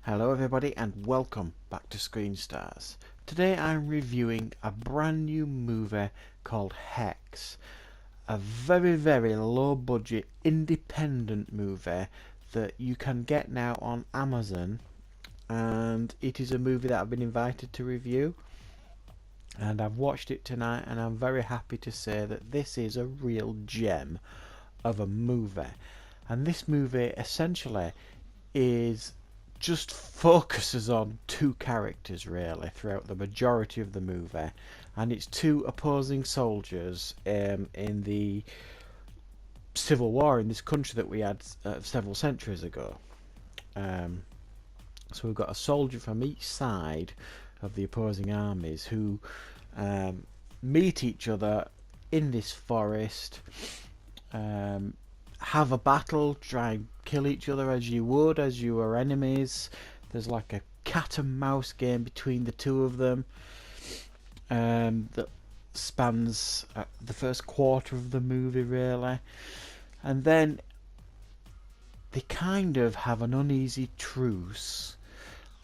Hello everybody and welcome back to Screen Stars. Today I'm reviewing a brand new movie called Hex. A very low budget independent movie that you can get now on Amazon, and it is a movie that I've been invited to review, and I've watched it tonight and I'm very happy to say that this is a real gem of a movie. And this movie essentially is just focuses on two characters really throughout the majority of the movie, and it's two opposing soldiers in the civil war in this country that we had several centuries ago. So we've got a soldier from each side of the opposing armies who meet each other in this forest, have a battle, try and kill each other as you were enemies. There's like a cat and mouse game between the two of them that spans the first quarter of the movie really, and then they kind of have an uneasy truce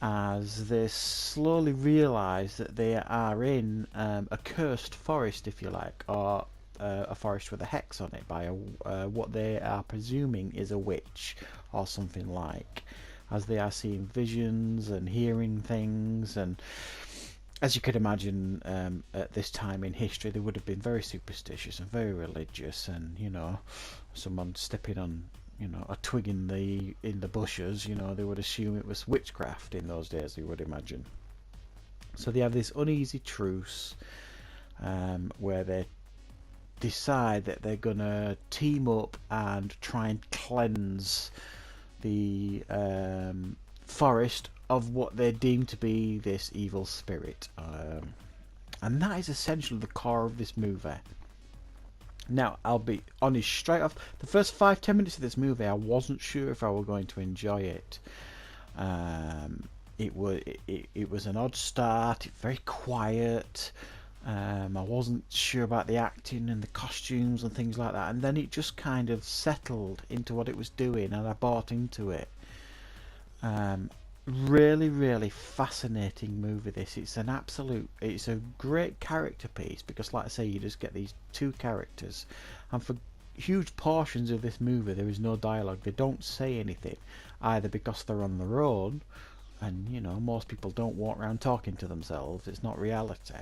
as they slowly realise that they are in a cursed forest, if you like, or a forest with a hex on it by what they are presuming is a witch or something like, as they are seeing visions and hearing things. And as you could imagine, at this time in history they would have been very superstitious and very religious, and someone stepping on a twig in the bushes, they would assume it was witchcraft in those days, you would imagine. So they have this uneasy truce where they decide that they're gonna team up and try and cleanse the forest of what they deem to be this evil spirit, and that is essentially the core of this movie. Now, I'll be honest straight off, the first 5-10 minutes of this movie I wasn't sure if I were going to enjoy it. It was an odd start, very quiet. I wasn't sure about the acting and the costumes and things like that, and then it just kind of settled into what it was doing and I bought into it. Really fascinating movie this. It's a great character piece because, like I say, you just get these two characters, and for huge portions of this movie there is no dialogue. They don't say anything, either because they're on their own, and most people don't walk around talking to themselves, it's not reality,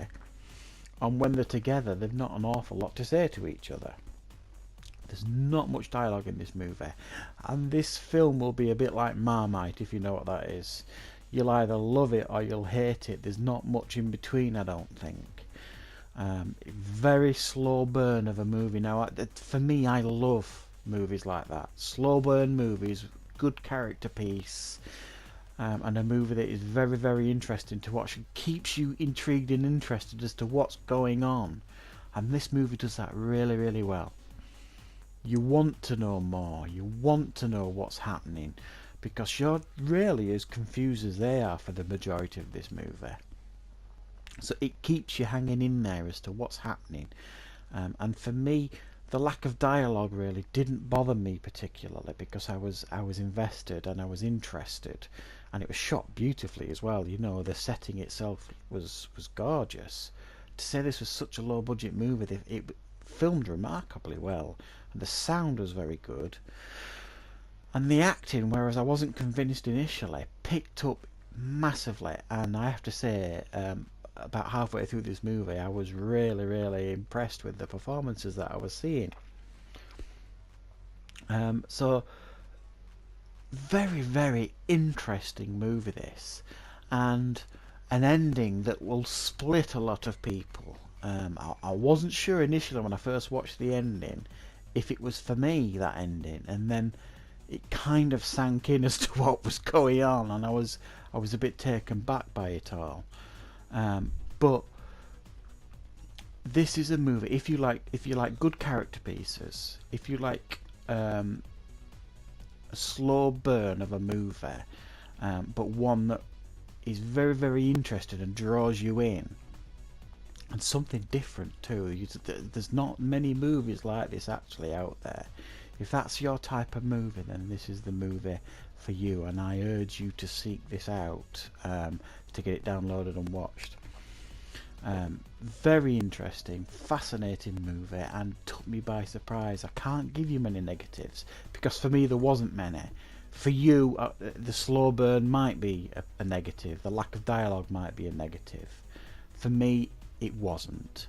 and when they're together they've not an awful lot to say to each other. There's not much dialogue in this movie, and this film will be a bit like Marmite, if you know what that is. You'll either love it or you'll hate it. There's not much in between, I don't think. Very slow burn of a movie. Now, for me, I love movies like that. Slow burn movies, good character piece, and a movie that is very interesting to watch and keeps you intrigued and interested as to what's going on. And this movie does that really well. You want to know more, you want to know what's happening, because you're really as confused as they are for the majority of this movie. So it keeps you hanging in there as to what's happening. And for me, the lack of dialogue really didn't bother me particularly, because I was invested and I was interested, and it was shot beautifully as well. The setting itself was gorgeous. To say this was such a low budget movie, it filmed remarkably well, and the sound was very good, and the acting, whereas I wasn't convinced initially, picked up massively. And I have to say, about halfway through this movie I was really impressed with the performances that I was seeing. So very interesting movie this, and an ending that will split a lot of people. I wasn't sure initially when I first watched the ending if it was for me, that ending, and then it kind of sank in as to what was going on, and I was a bit taken back by it all. But this is a movie, if you like good character pieces, if you like a slow burn of a movie, but one that is very interesting and draws you in, and something different too. There's not many movies like this actually out there. If that's your type of movie, then this is the movie for you, and I urge you to seek this out, to get it downloaded and watched. Very interesting, fascinating movie, and took me by surprise. I can't give you many negatives because for me there wasn't many. For you, the slow burn might be a negative, the lack of dialogue might be a negative. For me, it wasn't.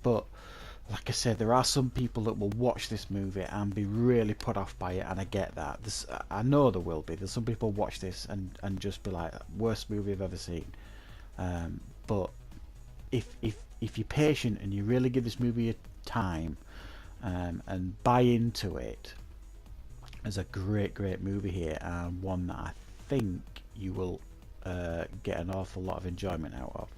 But like I said, there are some people that will watch this movie and be really put off by it, and I get that. I know there will be. There's some people watch this and just be like, worst movie I've ever seen. But if you're patient and you really give this movie a time, and buy into it, there's a great movie here, and one that I think you will get an awful lot of enjoyment out of.